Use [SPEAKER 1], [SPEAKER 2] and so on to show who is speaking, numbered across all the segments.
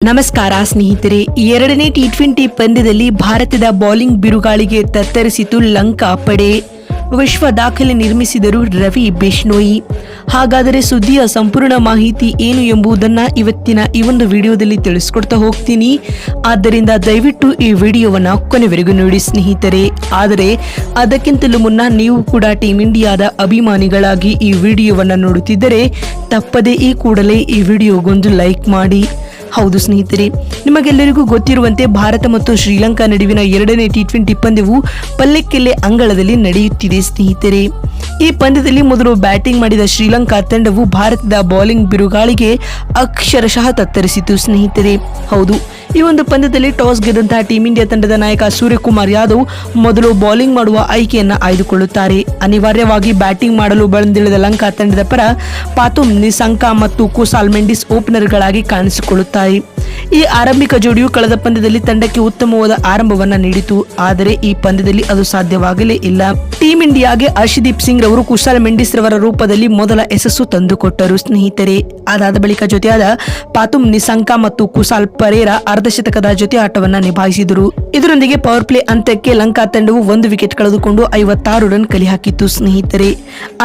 [SPEAKER 1] ನಮಸ್ಕಾರ ಸ್ನೇಹಿತರೆ, ಎರಡನೇ ಟಿ20 ಪಂದ್ಯದಲ್ಲಿ ಭಾರತದ ಬೌಲಿಂಗ್ ಬಿರುಗಾಳಿಗೆ ತತ್ತರಿಸಿತು ಲಂಕಾ ಪಡೆ. ವಿಶ್ವ ದಾಖಲೆ ನಿರ್ಮಿಸಿದರು ರವಿ ಬಿಷ್ಣೋಯಿ. ಹಾಗಾದರೆ ಸುದ್ದಿಯ ಸಂಪೂರ್ಣ ಮಾಹಿತಿ ಏನು ಎಂಬುದನ್ನು ಇವತ್ತಿನ ಈ ಒಂದು ವಿಡಿಯೋದಲ್ಲಿ ತಿಳಿಸ್ಕೊಡ್ತಾ ಹೋಗ್ತೀನಿ. ಆದ್ದರಿಂದ ದಯವಿಟ್ಟು ಈ ವಿಡಿಯೋವನ್ನು ಕೊನೆವರೆಗೂ ನೋಡಿ ಸ್ನೇಹಿತರೆ. ಆದರೆ ಅದಕ್ಕಿಂತಲೂ ಮುನ್ನ ನೀವು ಕೂಡ ಟೀಮ್ ಇಂಡಿಯಾದ ಅಭಿಮಾನಿಗಳಾಗಿ ಈ ವಿಡಿಯೋವನ್ನು ನೋಡುತ್ತಿದ್ದರೆ ತಪ್ಪದೇ ಈ ಕೂಡಲೇ ಈ ವಿಡಿಯೋಗೊಂದು ಲೈಕ್ ಮಾಡಿ. ಹೌದು ಸ್ನೇಹಿತರೆ, ನಿಮಗೆಲ್ಲರಿಗೂ ಗೊತ್ತಿರುವಂತೆ ಭಾರತ ಮತ್ತು ಶ್ರೀಲಂಕಾ ನಡುವಿನ ಎರಡನೇ ಟಿ20 ಪಂದ್ಯವು ಪಲ್ಲೆಕೆಲ್ಲೆ ಅಂಗಳದಲ್ಲಿ ನಡೆಯುತ್ತಿದೆ ಸ್ನೇಹಿತರೆ. ಈ ಪಂದ್ಯದಲ್ಲಿ ಮೊದಲು ಬ್ಯಾಟಿಂಗ್ ಮಾಡಿದ ಶ್ರೀಲಂಕಾ ತಂಡವು ಭಾರತದ ಬೌಲಿಂಗ್ ಬಿರುಗಾಳಿಗೆ ಅಕ್ಷರಶಃ ತತ್ತರಿಸಿತು ಸ್ನೇಹಿತರೆ. ಹೌದು, ಈ ಒಂದು ಪಂದ್ಯದಲ್ಲಿ ಟಾಸ್ ಗೆದ್ದಂತಹ ಟೀಂ ಇಂಡಿಯಾ ತಂಡದ ನಾಯಕ ಸೂರ್ಯಕುಮಾರ್ ಯಾದವ್ ಮೊದಲು ಬೌಲಿಂಗ್ ಮಾಡುವ ಆಯ್ಕೆಯನ್ನ ಆಯ್ದುಕೊಳ್ಳುತ್ತಾರೆ. ಅನಿವಾರ್ಯವಾಗಿ ಬ್ಯಾಟಿಂಗ್ ಮಾಡಲು ಬಂದಿಳಿದ ಲಂಕಾ ತಂಡದ ಪರ ಪಾತುಮ್ ನಿಸಾಂಕ ಮತ್ತು ಕುಸಾಲ್ ಮೆಂಡಿಸ್ ಓಪನರ್ಗಳಾಗಿ ಕಾಣಿಸಿಕೊಳ್ಳುತ್ತಾರೆ. ಈ ಆರಂಭಿಕ ಜೋಡಿಯು ಕಳೆದ ಪಂದ್ಯದಲ್ಲಿ ತಂಡಕ್ಕೆ ಉತ್ತಮವಾದ ಆರಂಭವನ್ನ ನೀಡಿತು. ಆದರೆ ಈ ಪಂದ್ಯದಲ್ಲಿ ಅದು ಸಾಧ್ಯವಾಗಲೇ ಇಲ್ಲ. ಟೀಂ ಇಂಡಿಯಾಗೆ ಹರ್ಷದೀಪ್ ಸಿಂಗ್ ರವರು ಕುಶಾಲ್ ಮೆಂಡಿಸ್ ರವರ ರೂಪದಲ್ಲಿ ಮೊದಲ ಯಶಸ್ಸು ತಂದುಕೊಟ್ಟರು ಸ್ನೇಹಿತರೆ. ಅದಾದ ಬಳಿಕ ಜೊತೆಯಾದ ಪಾತುಮ್ ನಿಸಾಂಕ ಮತ್ತು ಕುಸಾಲ್ ಪರೇರಾ ಅರ್ಧಶತಕದ ಜೊತೆ ಆಟವನ್ನ ನಿಭಾಯಿಸಿದರು. ಇದರೊಂದಿಗೆ ಪವರ್ ಪ್ಲೇ ಅಂತ್ಯಕ್ಕೆ ಲಂಕಾ ತಂಡವು 1 ವಿಕೆಟ್ ಕಳೆದುಕೊಂಡು 56 ರನ್ ಕಲೆ ಹಾಕಿತ್ತು ಸ್ನೇಹಿತರೆ.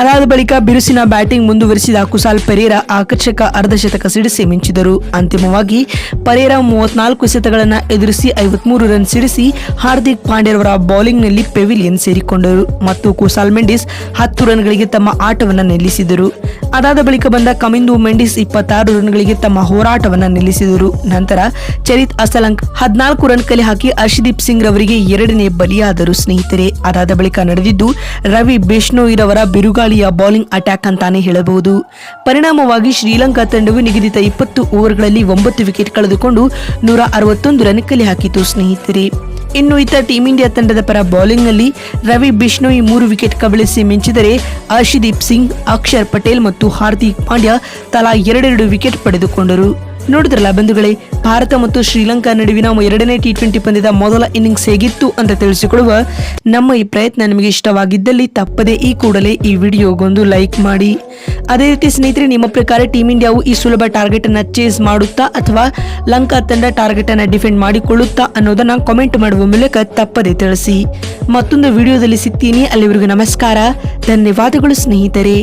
[SPEAKER 1] ಅದಾದ ಬಳಿಕ ಬಿರುಸಿನ ಬ್ಯಾಟಿಂಗ್ ಮುಂದುವರಿಸಿದ ಕುಸಾಲ್ ಪರೇರಾ ಆಕರ್ಷಕ ಅರ್ಧಶತಕ ಸಿಡಿಸಿ ಮಿಂಚಿದರು. ಅಂತಿಮವಾಗಿ ಪರೇರಾ 34 ಎಸೆತಗಳನ್ನು ಎದುರಿಸಿ 53 ರನ್ ಸಿಡಿಸಿ ಹಾರ್ದಿಕ್ ಪಾಂಡ್ಯರವರ ಬೌಲಿಂಗ್ ನಲ್ಲಿ ಪೆವಿಲಿಯನ್ ಸೇರಿಕೊಂಡರು ಮತ್ತು ಕುಸಾಲ್ ಮೆಂಡಿಸ್ 10 ರನ್ಗಳಿಗೆ ತಮ್ಮ ಆಟವನ್ನು ನಿಲ್ಲಿಸಿದರು. ಅದಾದ ಬಳಿಕ ಬಂದ ಕಮಿಂದು ಮೆಂಡಿಸ್ 26 ರನ್ಗಳಿಗೆ ತಮ್ಮ ಹೋರಾಟವನ್ನು ನಿಲ್ಲಿಸಿದರು. ನಂತರ ಚರಿತ್ ಅಸಲಂಕ್ 14 ರನ್ ಕಲೆ ಹಾಕಿ ಹರ್ಷದೀಪ್ ಸಿಂಗ್ ರವರಿಗೆ ಎರಡನೇ ಬಲಿಯಾದರು ಸ್ನೇಹಿತರೆ. ಅದಾದ ಬಳಿಕ ನಡೆದಿದ್ದು ರವಿ ಬಿಷ್ಣೋಯಿ ರವರ ಬಿರುಗಾಳಿಯ ಬೌಲಿಂಗ್ ಅಟ್ಯಾಕ್ ಅಂತಾನೆ ಹೇಳಬಹುದು. ಪರಿಣಾಮವಾಗಿ ಶ್ರೀಲಂಕಾ ತಂಡವು ನಿಗದಿತ 20 ಓವರ್ಗಳಲ್ಲಿ 9 ವಿಕೆಟ್ ಕಳೆದುಕೊಂಡು 161 ರನ್ ಕಲೆ ಹಾಕಿತು ಸ್ನೇಹಿತರೆ. ಇನ್ನು ಇತ್ತ ಟೀಂ ಇಂಡಿಯಾ ತಂಡದ ಪರ ಬೌಲಿಂಗ್ ನಲ್ಲಿ ರವಿ ಬಿಷ್ಣೋಯಿ 3 ವಿಕೆಟ್ ಕಬಳಿಸಿ ಮಿಂಚಿದರೆ ಹರ್ಷದೀಪ್ ಸಿಂಗ್, ಅಕ್ಷರ್ ಪಟೇಲ್ ಮತ್ತು ಹಾರ್ದಿಕ್ ಪಾಂಡ್ಯ ತಲಾ 2 ವಿಕೆಟ್ ಪಡೆದುಕೊಂಡರು. ನೋಡಿದ್ರಲ್ಲ ಬಂಧುಗಳೇ, ಭಾರತ ಮತ್ತು ಶ್ರೀಲಂಕಾ ನಡುವಿನ ಎರಡನೇ ಟಿ20 ಪಂದ್ಯದ ಮೊದಲ ಇನ್ನಿಂಗ್ಸ್ ಹೇಗಿತ್ತು ಅಂತ ತಿಳಿಸಿಕೊಡುವ ನಮ್ಮ ಈ ಪ್ರಯತ್ನ ನಿಮಗೆ ಇಷ್ಟವಾಗಿದ್ದಲ್ಲಿ ತಪ್ಪದೇ ಈ ಕೂಡಲೇ ಈ ವಿಡಿಯೋಗೊಂದು ಲೈಕ್ ಮಾಡಿ. ಅದೇ ರೀತಿ ಸ್ನೇಹಿತರೆ, ನಿಮ್ಮ ಪ್ರಕಾರ ಟೀಂ ಇಂಡಿಯಾವು ಈ ಸುಲಭ ಟಾರ್ಗೆಟ್ ಅನ್ನ ಚೇಸ್ ಮಾಡುತ್ತಾ ಅಥವಾ ಲಂಕಾ ತಂಡ ಟಾರ್ಗೆಟ್ ಅನ್ನ ಡಿಫೆಂಡ್ ಮಾಡಿಕೊಳ್ಳುತ್ತಾ ಅನ್ನೋದನ್ನ ಕಾಮೆಂಟ್ ಮಾಡುವ ಮೂಲಕ ತಪ್ಪದೇ ತಿಳಿಸಿ. ಮತ್ತೊಂದು ವಿಡಿಯೋದಲ್ಲಿ ಸಿಗ್ತೀನಿ. ಅಲ್ಲಿವರೆಗೂ ನಮಸ್ಕಾರ, ಧನ್ಯವಾದಗಳು ಸ್ನೇಹಿತರೆ.